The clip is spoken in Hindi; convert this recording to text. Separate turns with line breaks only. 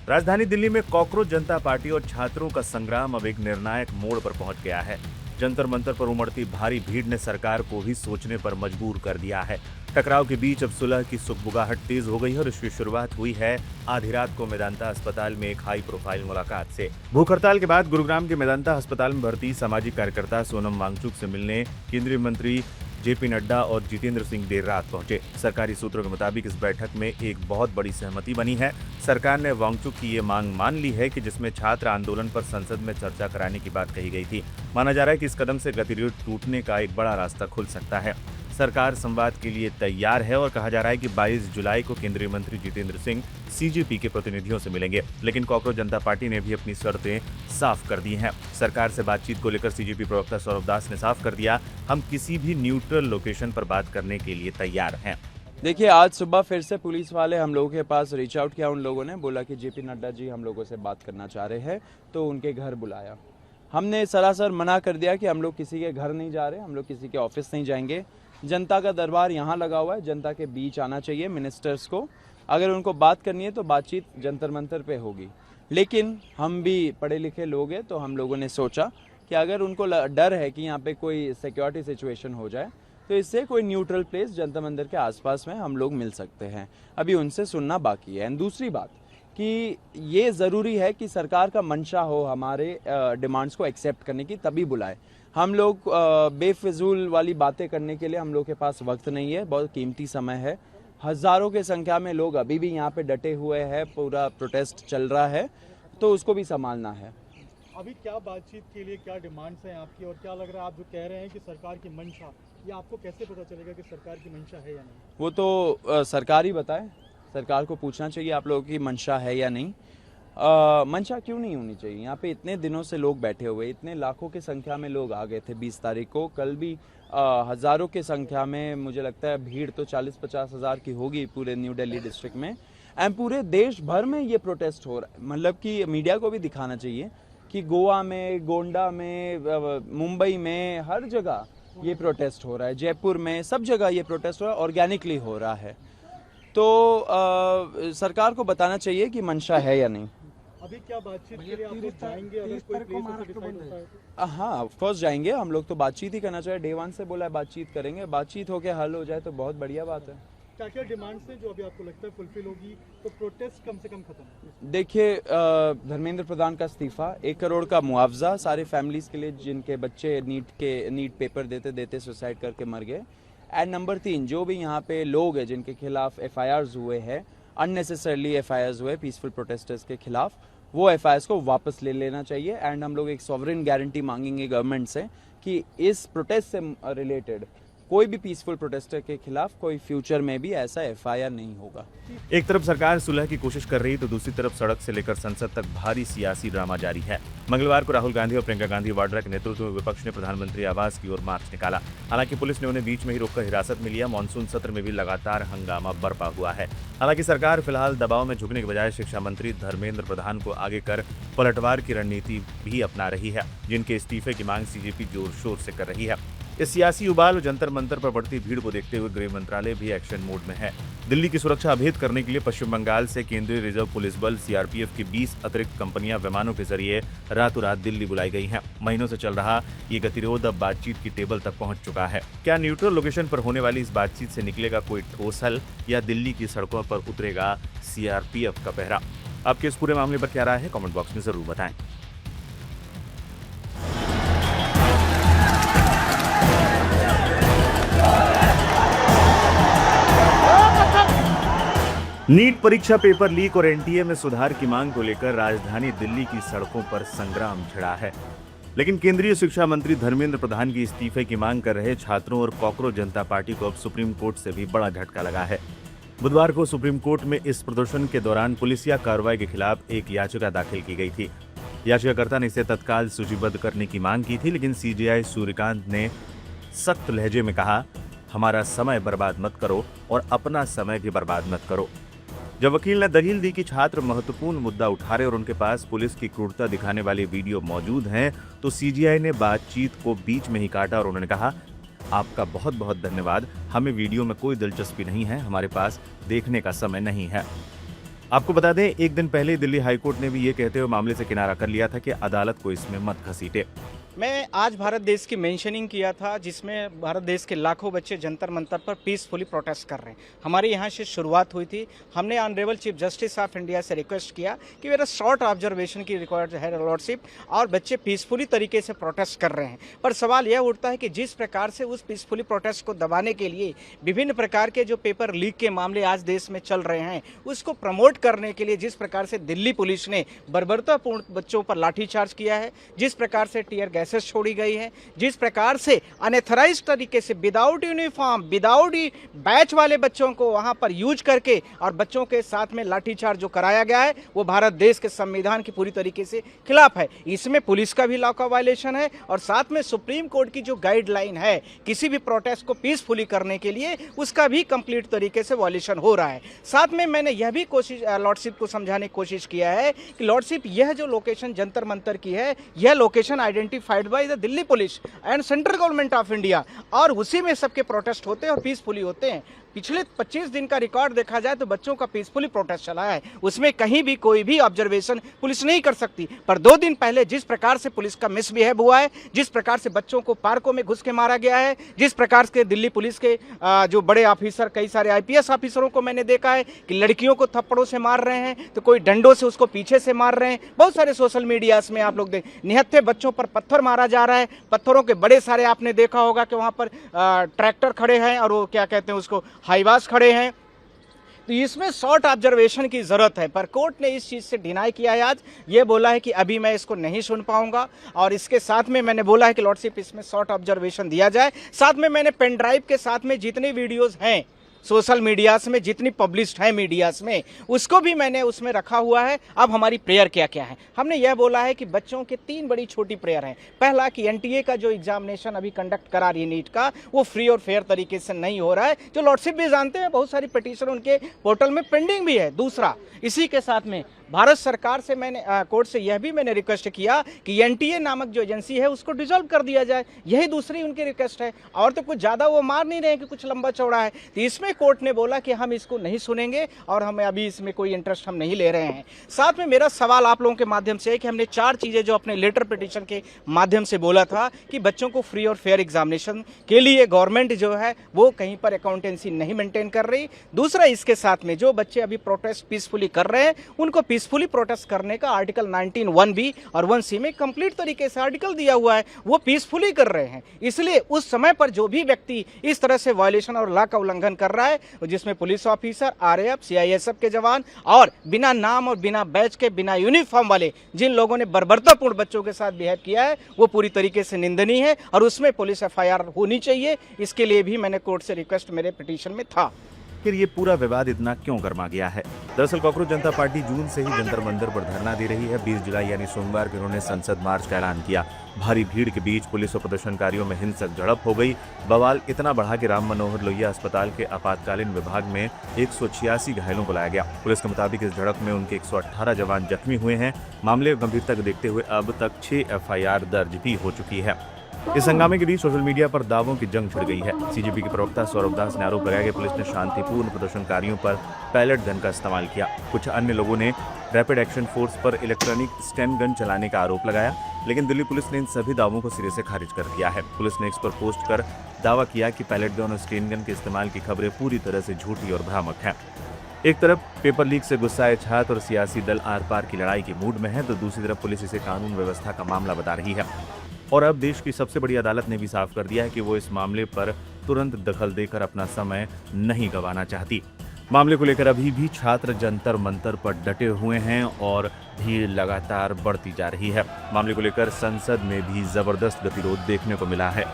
राजधानी दिल्ली में कॉकरोच जनता पार्टी और छात्रों का संग्राम अब एक निर्णायक मोड़ पर पहुंच गया है। जंतर मंतर पर उमड़ती भारी भीड़ ने सरकार को भी सोचने पर मजबूर कर दिया है। टकराव के बीच अब सुलह की सुगबुगाहट तेज हो गई है और इसकी शुरुआत हुई है आधी रात को मेदांता अस्पताल में एक हाई प्रोफाइल मुलाकात से। भूख हड़ताल के बाद गुरुग्राम के मेदांता अस्पताल में भर्ती सामाजिक कार्यकर्ता सोनम वांगचुक से मिलने केंद्रीय मंत्री जेपी नड्डा और जितेंद्र सिंह देर रात पहुंचे। सरकारी सूत्रों के मुताबिक इस बैठक में एक बहुत बड़ी सहमति बनी है। सरकार ने वांगचुक की ये मांग मान ली है कि जिसमें छात्र आंदोलन पर संसद में चर्चा कराने की बात कही गई थी। माना जा रहा है कि इस कदम से गतिरोध टूटने का एक बड़ा रास्ता खुल सकता है। सरकार संवाद के लिए तैयार है और कहा जा रहा है कि 22 जुलाई को केंद्रीय मंत्री जितेंद्र सिंह सीजेपी के प्रतिनिधियों से मिलेंगे। लेकिन कॉकरोच जनता पार्टी ने भी अपनी शर्तें साफ कर दी हैं। सरकार से बातचीत को लेकर सीजेपी प्रवक्ता सौरभ दास ने साफ कर दिया, हम किसी भी न्यूट्रल लोकेशन पर बात करने के लिए तैयार हैं।
देखिए, आज सुबह फिर से पुलिस वाले हम लोगों के पास रीच आउट किया। उन लोगों ने बोला कि जेपी नड्डा जी हम लोगों से बात करना चाह रहे हैं, तो उनके घर बुलाया। हमने सरासर मना कर दिया कि हम लोग किसी के घर नहीं जा रहे, हम लोग किसी के ऑफिस नहीं जाएंगे। जनता का दरबार यहाँ लगा हुआ है, जनता के बीच आना चाहिए मिनिस्टर्स को। अगर उनको बात करनी है तो बातचीत जंतर मंतर पे होगी। लेकिन हम भी पढ़े लिखे लोग हैं, तो हम लोगों ने सोचा कि अगर उनको डर है कि यहाँ पे कोई सिक्योरिटी सिचुएशन हो जाए, तो इससे कोई न्यूट्रल प्लेस जंतर मंतर के आसपास में हम लोग मिल सकते हैं। अभी उनसे सुनना बाकी है। एंड दूसरी बात कि ये ज़रूरी है कि सरकार का मंशा हो हमारे डिमांड्स को एक्सेप्ट करने की, तभी बुलाए। हम लोग बेफिजूल वाली बातें करने के लिए हम लोग के पास वक्त नहीं है, बहुत कीमती समय है। हज़ारों के संख्या में लोग अभी भी यहाँ पे डटे हुए हैं, पूरा प्रोटेस्ट चल रहा है, तो उसको भी संभालना है।
अभी क्या बातचीत के लिए क्या डिमांड्स हैं आपकी, और क्या लग रहा है आप जो कह रहे हैं कि सरकार की मंशा, ये आपको कैसे पता चलेगा कि सरकार की मंशा है या नहीं?
वो तो सरकार ही बताए। सरकार को पूछना चाहिए आप लोगों की मंशा है या नहीं। मंशा क्यों नहीं होनी चाहिए? यहाँ पे इतने दिनों से लोग बैठे हुए, इतने लाखों की संख्या में लोग आ गए थे 20 तारीख को। कल भी हज़ारों की संख्या में, मुझे लगता है भीड़ तो 40-50 हज़ार की होगी पूरे न्यू दिल्ली डिस्ट्रिक्ट में। एंड पूरे देश भर में ये प्रोटेस्ट हो रहा है। मतलब कि मीडिया को भी दिखाना चाहिए कि गोवा में, गोंडा में, मुंबई में, हर जगह ये प्रोटेस्ट हो रहा है। जयपुर में, सब जगह ये प्रोटेस्ट हो रहा है, ऑर्गेनिकली हो रहा है। तो सरकार को बताना चाहिए कि मंशा है या नहीं।
अभी क्या बातचीत के लिए आप लोग जाएंगे? अगर कोई प्लेस डिसाइड होता है तो?
हाँ, ऑफ कोर्स जाएंगे। हम लोग तो बातचीत ही करना चाहिए। डे 1 से बोला है बातचीत करेंगे। बातचीत होके हल हो जाए तो बहुत बढ़िया बात है।
क्या क्या डिमांड्स हैं जो अभी आपको लगता है फुलफिल होगी तो प्रोटेस्ट कम से कम खत्म?
देखिए, धर्मेंद्र प्रधान का इस्तीफा, 1 करोड़ का मुआवजा सारे फैमिलीज के लिए जिनके बच्चे नीट पेपर देते देते सुसाइड करके मर गए। एंड नंबर 3, जो भी यहाँ पे लोग हैं जिनके खिलाफ FIRs हुए हैं, अननेसेसरली FIRs हुए पीसफुल प्रोटेस्टर्स के खिलाफ, वो FIRs को वापस ले लेना चाहिए। एंड हम लोग एक सॉवरेन गारंटी मांगेंगे गवर्नमेंट से कि इस प्रोटेस्ट से रिलेटेड कोई भी पीसफुल प्रोटेस्टर के खिलाफ कोई फ्यूचर में भी ऐसा FIR नहीं होगा।
एक तरफ सरकार सुलह की कोशिश कर रही है तो दूसरी तरफ सड़क से लेकर संसद तक भारी सियासी ड्रामा जारी है। मंगलवार को राहुल गांधी और प्रियंका गांधी वाड्रा के नेतृत्व में विपक्ष ने प्रधानमंत्री आवास की ओर मार्च निकाला। हालांकि पुलिस ने उन्हें बीच में ही रोककर हिरासत में लिया। मानसून सत्र में भी लगातार हंगामा बरपा हुआ है। हालांकि सरकार फिलहाल दबाव में झुकने के बजाय शिक्षा मंत्री धर्मेंद्र प्रधान को आगे कर पलटवार की रणनीति भी अपना रही है, जिनके इस्तीफे की मांग सीजेपी जोर शोर से कर रही है। इस सियासी उबाल और जंतर मंतर पर बढ़ती भीड़ को देखते हुए गृह मंत्रालय भी एक्शन मोड में है। दिल्ली की सुरक्षा अभेद करने के लिए पश्चिम बंगाल से केंद्रीय रिजर्व पुलिस बल CRPF की 20 अतिरिक्त कंपनियां विमानों के जरिए रातों रात दिल्ली बुलाई गई हैं। महीनों से चल रहा ये गतिरोध अब बातचीत की टेबल तक पहुंच चुका है। क्या न्यूट्रल लोकेशन पर होने वाली इस बातचीत से निकलेगा कोई ठोस हल, या दिल्ली की सड़कों पर उतरेगा CRPF का पहरा? आपके इस पूरे मामले पर क्या राय है, कमेंट बॉक्स में जरूर बताएं। नीट परीक्षा पेपर लीक और NTA में सुधार की मांग को लेकर राजधानी दिल्ली की सड़कों पर संग्राम छिड़ा है। लेकिन केंद्रीय शिक्षा मंत्री धर्मेंद्र प्रधान की इस्तीफे की मांग कर रहे छात्रों और कॉकरोच जनता पार्टी को अब सुप्रीम कोर्ट से भी बड़ा झटका लगा है। बुधवार को सुप्रीम कोर्ट में इस प्रदर्शन के दौरान पुलिसिया कार्रवाई के खिलाफ एक याचिका दाखिल की गई थी। याचिकाकर्ता ने इसे तत्काल सूचीबद्ध करने की मांग की थी, लेकिन CJI सूर्यकांत ने सख्त लहजे में कहा, हमारा समय बर्बाद मत करो और अपना समय भी बर्बाद मत करो। जब वकील ने दलील दी कि छात्र महत्वपूर्ण मुद्दा उठा रहे और उनके पास पुलिस की क्रूरता दिखाने वाले वीडियो मौजूद हैं, तो CJI ने बातचीत को बीच में ही काटा और उन्होंने कहा, आपका बहुत बहुत धन्यवाद, हमें वीडियो में कोई दिलचस्पी नहीं है, हमारे पास देखने का समय नहीं है। आपको बता दें, एक दिन पहले दिल्ली हाईकोर्ट ने भी ये कहते हुए मामले से किनारा कर लिया था कि अदालत को इसमें मत घसीटे।
मैं आज भारत देश की मेंशनिंग किया था, जिसमें भारत देश के लाखों बच्चे जंतर मंतर पर पीसफुली प्रोटेस्ट कर रहे हैं। हमारे यहाँ से शुरुआत हुई थी। हमने honourable chief justice of India से रिक्वेस्ट किया कि मेरा शॉर्ट ऑब्जर्वेशन की रिक्वायर्ड है लॉर्डशिप, और बच्चे पीसफुली तरीके से प्रोटेस्ट कर रहे हैं। पर सवाल यह उठता है कि जिस प्रकार से उस पीसफुली प्रोटेस्ट को दबाने के लिए विभिन्न प्रकार के जो पेपर लीक के मामले आज देश में चल रहे हैं, उसको प्रमोट करने के लिए जिस प्रकार से दिल्ली पुलिस ने बर्बरतापूर्ण बच्चों पर लाठीचार्ज किया है, जिस प्रकार से टीयर गैसेस छोड़ी गई है, जिस प्रकार से अनएथराइज्ड तरीके से विदाउट यूनिफॉर्म, विदाउट बैच वाले बच्चों को वहां पर यूज करके और बच्चों के साथ में लाठीचार्ज जो कराया गया है, वो भारत देश के संविधान की पूरी तरीके से खिलाफ है। इसमें पुलिस का भी लॉ का वायलेशन है और साथ में सुप्रीम कोर्ट की जो गाइडलाइन है किसी भी प्रोटेस्ट को पीसफुली करने के लिए, उसका भी कंप्लीट तरीके से वायलेशन हो रहा है। साथ में मैंने यह भी कोशिश लॉर्डशिप को समझाने की कोशिश किया है कि लॉर्डशिप, यह जो लोकेशन जंतर मंतर की है, यह location identified by the Delhi police and central government of India, और उसी में सबके प्रोटेस्ट होते हैं और पीसफुली होते हैं। पिछले 25 दिन का रिकॉर्ड देखा जाए तो बच्चों का पीसफुली प्रोटेस्ट चला है, उसमें कहीं भी कोई भी ऑब्जर्वेशन पुलिस नहीं कर सकती। पर 2 दिन पहले जिस प्रकार से पुलिस का मिसबिहेव हुआ है, जिस प्रकार से बच्चों को पार्कों में घुस के मारा गया है, जिस प्रकार से दिल्ली पुलिस के जो बड़े ऑफिसर, कई सारे IPS ऑफिसरों को मैंने देखा है कि लड़कियों को थप्पड़ों से मार रहे हैं, तो कोई डंडों से उसको पीछे से मार रहे हैं। बहुत सारे सोशल मीडियाज में आप लोग देख, निहत्थे बच्चों पर पत्थर मारा जा रहा है। पत्थरों के बड़े सारे आपने देखा होगा कि वहां पर ट्रैक्टर खड़े हैं और वो क्या कहते हैं उसको, हाईवास खड़े हैं। तो इसमें शॉर्ट ऑब्जर्वेशन की जरूरत है, पर कोर्ट ने इस चीज से डिनाई किया है। आज ये बोला है कि अभी मैं इसको नहीं सुन पाऊंगा, और इसके साथ में मैंने बोला है कि लॉर्डशिप इसमें शॉर्ट ऑब्जर्वेशन दिया जाए। साथ में मैंने पेन ड्राइव के साथ में जितनी वीडियोस हैं सोशल मीडियाज में, जितनी पब्लिश्ड है मीडियाज में, उसको भी मैंने उसमें रखा हुआ है। अब हमारी प्रेयर क्या क्या है, हमने यह बोला है कि बच्चों के 3 बड़ी छोटी प्रेयर हैं। पहला कि NTA का जो एग्जामिनेशन अभी कंडक्ट करा रही है नीट का, वो फ्री और फेयर तरीके से नहीं हो रहा है, जो लॉर्डशिप भी जानते हैं। बहुत सारी पिटीशन उनके पोर्टल में पेंडिंग भी है। दूसरा, इसी के साथ में भारत सरकार से मैंने कोर्ट से यह भी मैंने रिक्वेस्ट किया कि NTA नामक जो एजेंसी है उसको डिसॉल्व कर दिया जाए। यही दूसरी उनकी रिक्वेस्ट है, और तो कुछ ज़्यादा वो मार नहीं रहे कि कुछ लंबा चौड़ा है। तो इसमें कोर्ट ने बोला कि हम इसको नहीं सुनेंगे और हमें अभी इसमें कोई इंटरेस्ट हम नहीं ले रहे हैं। साथ में मेरा सवाल आप लोगों के माध्यम से है कि हमने 4 चीज़ें जो अपने लेटर पिटीशन के माध्यम से बोला था कि बच्चों को फ्री और फेयर एग्जामिनेशन के लिए गवर्नमेंट जो है वो कहीं पर अकाउंटेंसी नहीं मेंटेन कर रही। दूसरा, इसके साथ में जो बच्चे अभी प्रोटेस्ट पीसफुली कर रहे हैं, उनको पीसफुली प्रोटेस्ट करने का आर्टिकल 19(1)(b) और 1(c) में कंप्लीट तरीके से आर्टिकल दिया हुआ है, वो पीसफुली कर रहे हैं। इसलिए उस समय पर जो भी व्यक्ति इस तरह से वायलेशन और लॉ का उल्लंघन कर रहा है, जिसमें पुलिस ऑफिसर, RAF, CISF के जवान और बिना नाम और बिना बैच के, बिना यूनिफॉर्म वाले जिन लोगों ने बर्बरतापूर्ण बच्चों के साथ बिहेव किया है, वो पूरी तरीके से निंदनीय है और उसमें पुलिस FIR होनी चाहिए। इसके लिए भी मैंने कोर्ट से रिक्वेस्ट मेरे पिटीशन में था।
फिर ये पूरा विवाद इतना क्यों गर्मा गया है? दरअसल कॉकरोच जनता पार्टी जून से ही जंतर मंतर पर धरना दे रही है। 20 जुलाई यानी सोमवार को उन्होंने संसद मार्च का ऐलान किया। भारी भीड़ के बीच पुलिस और प्रदर्शनकारियों में हिंसक झड़प हो गई। बवाल इतना बढ़ा कि राम मनोहर लोहिया अस्पताल के आपातकालीन विभाग में 186 घायलों को लाया गया। पुलिस के मुताबिक इस झड़प में उनके 118 जवान जख्मी हुए हैं। मामले की गंभीरता को देखते हुए अब तक 6 FIR दर्ज भी हो चुकी है। इस हंगामे के बीच सोशल मीडिया पर दावों की जंग छिड़ गई है। CJP के प्रवक्ता सौरभ दास ने आरोप लगाया कि पुलिस ने शांतिपूर्ण प्रदर्शनकारियों पर पैलेट गन का इस्तेमाल किया। कुछ अन्य लोगों ने रैपिड एक्शन फोर्स पर इलेक्ट्रॉनिक स्टेन गन चलाने का आरोप लगाया, लेकिन दिल्ली पुलिस ने इन सभी दावों को सिरे से खारिज कर दिया है। पुलिस ने इस पर पोस्ट कर दावा किया कि पैलेट गन और स्टेन गन के इस्तेमाल की खबरें पूरी तरह से झूठी और भ्रामक हैं। एक तरफ पेपर लीक से गुस्साए छात्र और सियासी दल आर पार की लड़ाई के मूड में है, तो दूसरी तरफ पुलिस इसे कानून व्यवस्था का मामला बता रही है। और अब देश की सबसे बड़ी अदालत ने भी साफ कर दिया है कि वो इस मामले पर तुरंत दखल देकर अपना समय नहीं गंवाना चाहती। मामले को लेकर अभी भी छात्र जंतर मंतर पर डटे हुए हैं और भीड़ लगातार बढ़ती जा रही है। मामले को लेकर संसद में भी जबरदस्त गतिरोध देखने को मिला है।